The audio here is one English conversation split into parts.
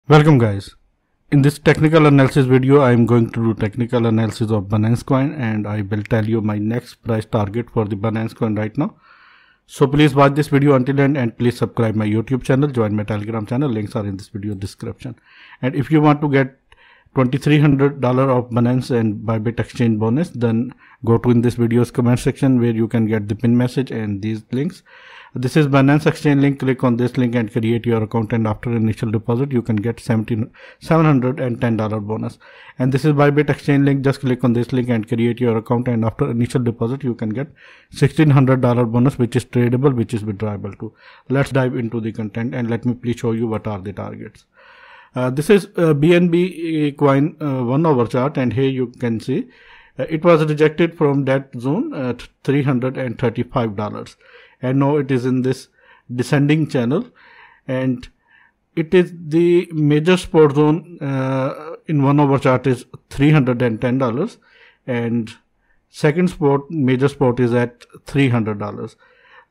Welcome guys. In this technical analysis video, I am going to do technical analysis of Binance Coin and I will tell you my next price target for the Binance Coin right now. So please watch this video until end and please subscribe my YouTube channel, join my Telegram channel, links are in this video description. And if you want to get $2,300 of Binance and Bybit exchange bonus, then go to in this video's comment section where you can get the pin message and these links. This is Binance exchange link. Click on this link and create your account, and after initial deposit you can get $710 bonus. And this is Bybit exchange link. Just click on this link and create your account, and after initial deposit you can get $1,600 bonus, which is tradable, which is withdrawable too. Let's dive into the content and let me please show you what are the targets. This is BNB coin 1 hour chart, and here you can see it was rejected from that zone at $335, and now it is in this descending channel, and it is the major support zone in 1 hour chart is $310, and second major support is at $300.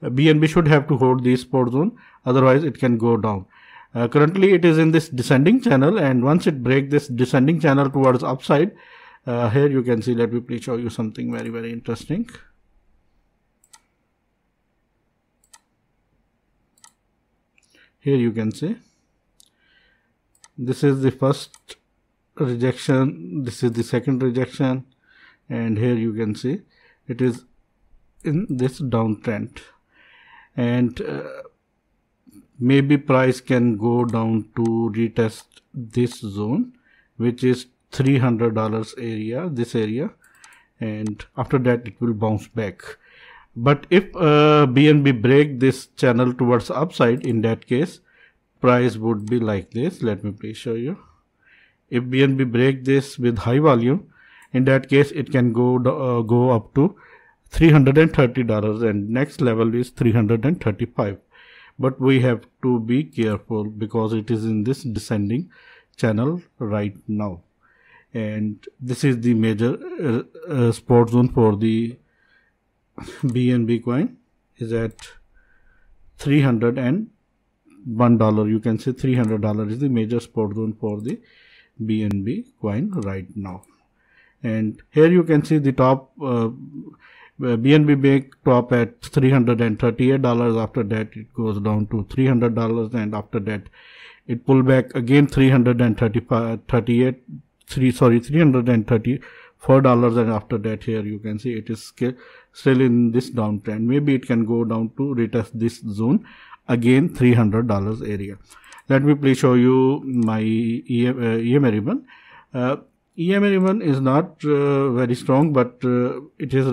BNB should have to hold this support zone, otherwise it can go down. Currently it is in this descending channel, and once it breaks this descending channel towards upside, here you can see, let me please show you something very interesting. Here you can see this is the first rejection, this is the second rejection, and here you can see it is in this downtrend, and maybe price can go down to retest this zone, which is $300 area, this area, and after that it will bounce back. But if BNB break this channel towards upside, in that case price would be like this. Let me please show you. If BNB break this with high volume, in that case it can go up to $330, and next level is $335. But we have to be careful because it is in this descending channel right now, and this is the major support zone for the BNB coin is at $301. You can say $300 is the major support zone for the BNB coin right now. And here you can see the top BNB make top at $338. After that it goes down to $300, and after that it pull back again $334, and after that here you can see it is still in this downtrend. Maybe it can go down to retest this zone again, $300 area. Let me please show you my EMA ribbon. EMA ribbon is not very strong, but it is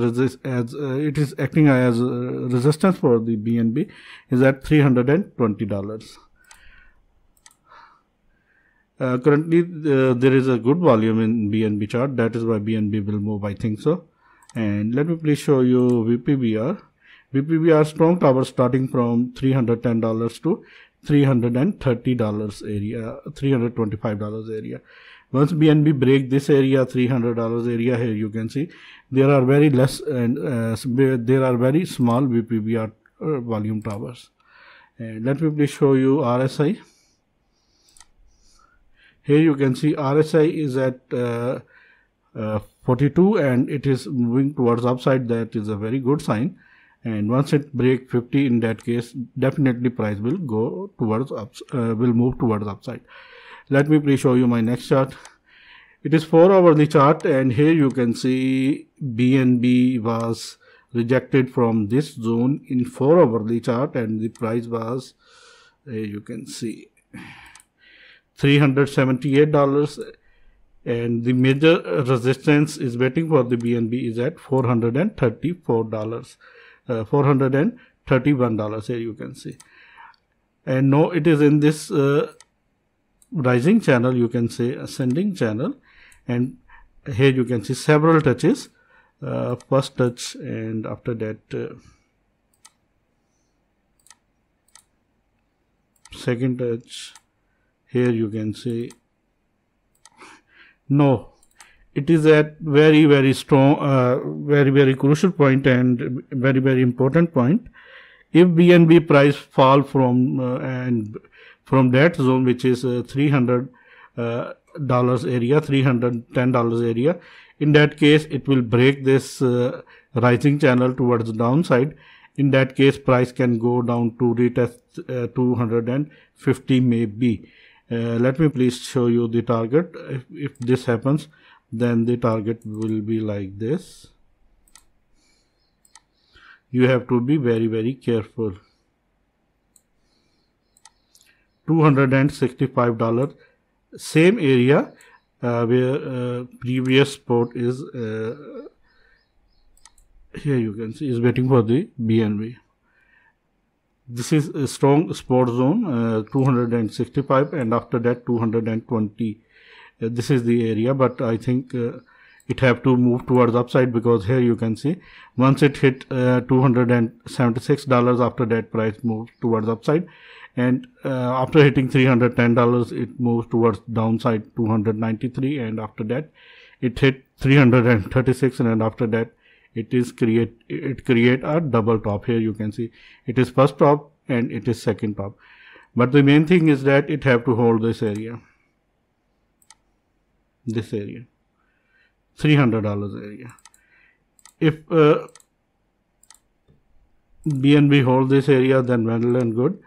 acting as resistance for the BNB is at $320. Currently there is a good volume in BNB chart, that is why BNB will move, I think so. And let me please show you VPBR. VPBR strong tower starting from $310 to $330 area, $325 area. Once BNB break this area, $300 area, here you can see there are very less and there are very small VPBR volume towers. And let me please show you RSI. Here you can see RSI is at 42, and it is moving towards upside. That is a very good sign. And once it break 50, in that case definitely price will go towards will move towards upside. Let me please show you my next chart. It is 4 hourly chart, and here you can see BNB was rejected from this zone in 4 hourly chart, and the price was you can see $378, and the major resistance is waiting for the BNB is at $434, $431 here you can see. And now it is in this rising channel, you can say ascending channel, and here you can see several touches, first touch, and after that second touch. Here you can see no, it is at very strong, very crucial point and very important point. If BNB price fall from and from that zone, which is $300 area, $310 area. In that case, it will break this rising channel towards the downside. In that case, price can go down to retest 250 maybe. Let me please show you the target. If this happens, then the target will be like this. You have to be very, very careful. $265, same area where previous support is. Here you can see is waiting for the BNB. This is a strong support zone, 265, and after that 220. This is the area, but I think it have to move towards upside, because here you can see once it hit $276, after that price moves towards upside, and after hitting $310 it moves towards downside 293, and after that it hit 336, and after that it create a double top. Here you can see it is first top and it is second top, but the main thing is that it have to hold this area, $300 area. If BNB hold this area, then well and good.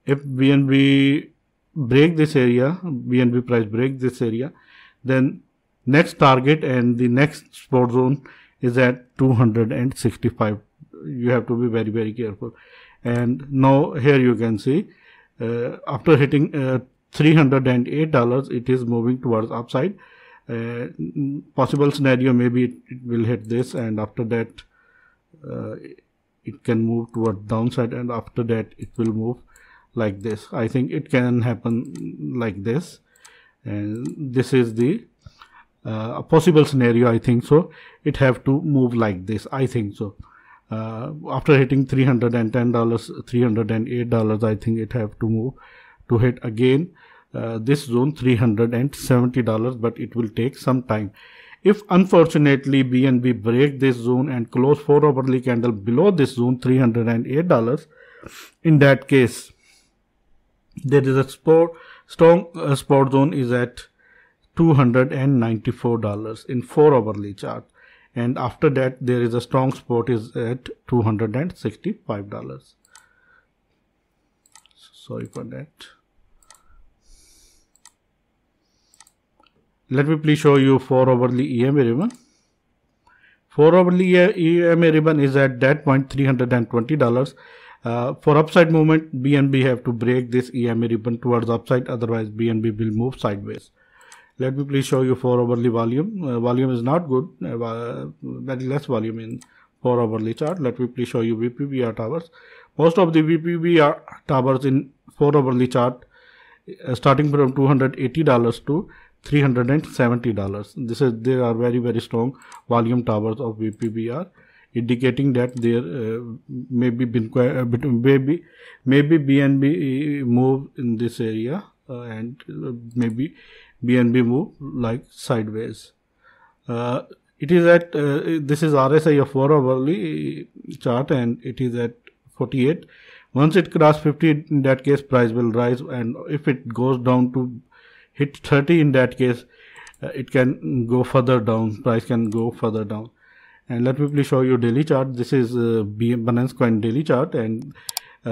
If BNB break this area, BNB price break this area, then next target and the next support zone is at 265. You have to be very, very careful. And now here you can see after hitting $308, it is moving towards upside. Possible scenario, maybe it will hit this, and after that it can move toward downside, and after that it will move like this. I think it can happen like this, and this is the a possible scenario. I think so. It have to move like this, I think so. After hitting $310, $308, I think it have to move to hit again this zone, $370, but it will take some time. If unfortunately BNB break this zone and close 4 hourly candle below this zone, $308, in that case there is a strong support zone is at $294 in 4 hourly chart, and after that there is a strong support is at $265. Sorry for that. Let me please show you 4 hourly EMA ribbon. 4 hourly EMA ribbon is at that point $320. For upside movement, BNB have to break this EMA ribbon towards upside, otherwise BNB will move sideways. Let me please show you 4 hourly volume. Volume is not good, very less volume in 4 hourly chart. Let me please show you VPBR towers. Most of the VPBR towers in 4 hourly chart starting from $280 to $370. There are very, very strong volume towers of VPBR, indicating that there maybe BNB move in this area, and maybe BNB move like sideways. It is at this is RSI of 4 hourly chart, and it is at 48. Once it cross 50, in that case price will rise, and if it goes down to hit 30, in that case it can go further down, price can go further down. And let me please show you daily chart. This is Binance Coin daily chart, and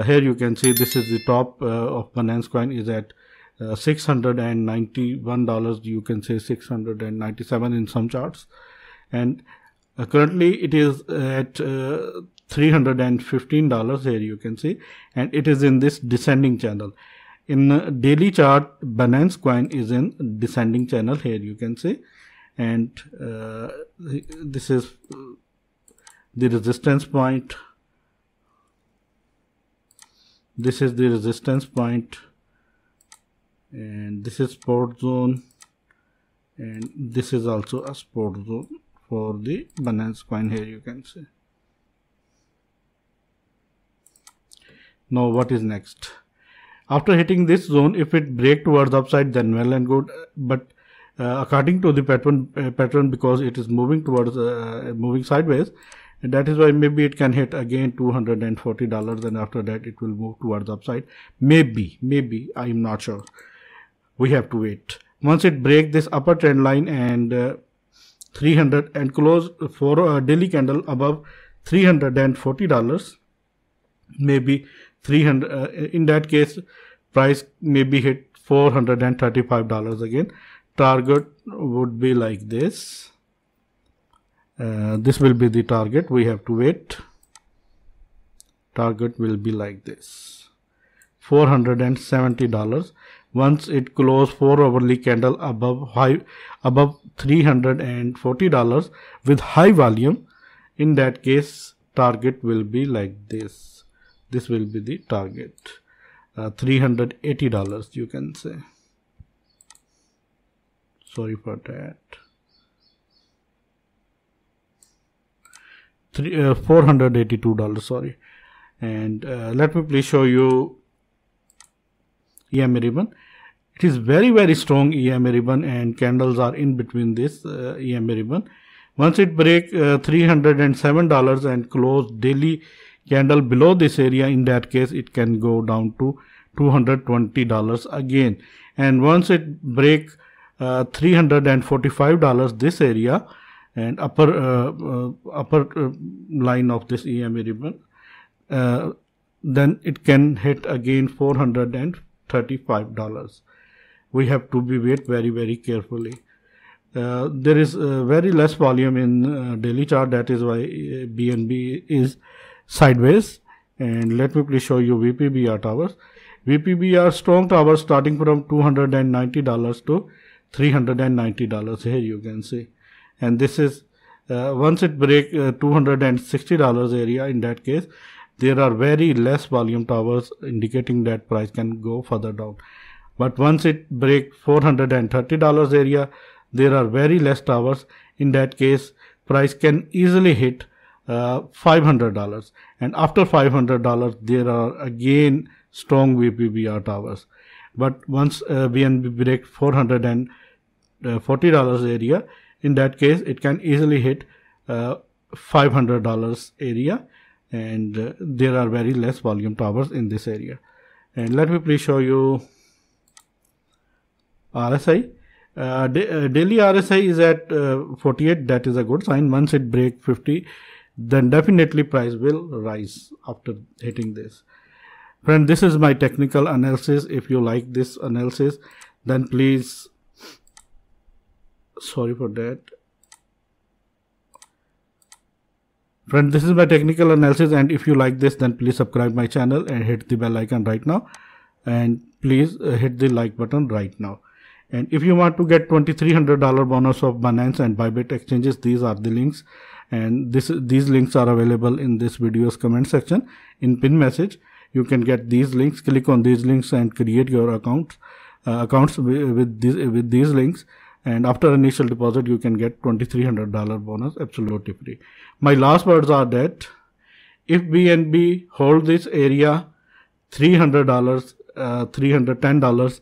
here you can see this is the top of Binance Coin is at $691. You can say 697 in some charts, and currently it is at $315. Here you can see, and it is in this descending channel. In daily chart, Binance Coin is in descending channel. Here you can see, and this is the resistance point. This is the resistance point, and this is support zone, and this is also a support zone for the Binance Coin. Here you can see. Now what is next? After hitting this zone, if it break towards upside, then well and good, but according to the pattern, because it is moving towards moving sideways, and that is why maybe it can hit again $240, and after that it will move towards the upside. Maybe I am not sure. We have to wait. Once it breaks this upper trend line and 300 and close for a daily candle above $340, maybe 300, in that case price maybe hit $435 again. Target would be like this. This will be the target. We have to wait. Target will be like this, $470. Once it close 4 hourly candle above $340 with high volume, in that case target will be like this. This will be the target, $380 you can say. Sorry for that. $482, sorry. And let me please show you EMA ribbon. It is very strong EMA ribbon, and candles are in between this EMA ribbon. Once it break $307 and close daily candle below this area, in that case it can go down to $220 again. And once it break $345 this area and upper line of this EMA ribbon, then it can hit again $435. We have to be wait very carefully. There is very less volume in daily chart, that is why BNB is sideways. And let me please show you VPBR towers. VPBR strong towers starting from $290 to $390 here you can see. And this is once it break $260 area, in that case there are very less volume towers indicating that price can go further down. But once it break $430 area, there are very less towers. In that case price can easily hit $500, and after $500 there are again strong VPBR towers. But once BNB break $440 area, in that case it can easily hit $500 area, and there are very less volume towers in this area. And let me please show you RSI. Daily RSI is at 48. That is a good sign. Once it break 50, then definitely price will rise after hitting this. Friend, this is my technical analysis. If you like this analysis, then please, sorry for that. Friend, this is my technical analysis, and if you like this, then please subscribe my channel and hit the bell icon right now, and please hit the like button right now. And if you want to get $2,300 bonus of Binance and Bybit exchanges, these are the links, and these links are available in this video's comment section in pin message. You can get these links. Click on these links and create your accounts with these links. And after initial deposit, you can get $2,300 bonus absolutely free. My last words are that if BNB hold this area $300, $310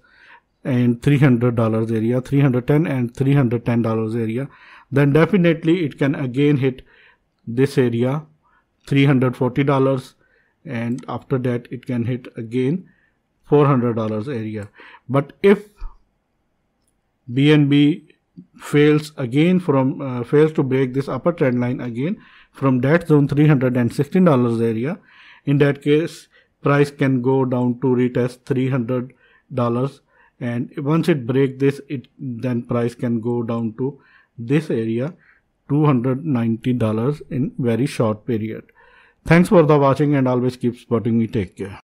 and $300 area, $310 and $310 area, then definitely it can again hit this area $340, and after that it can hit again $400 area. But if BNB fails again from fails to break this upper trend line again from that zone $316 area, in that case price can go down to retest $300, and once it break this, then price can go down to this area $290 in very short period. Thanks for the watching, and always keep supporting me. Take care.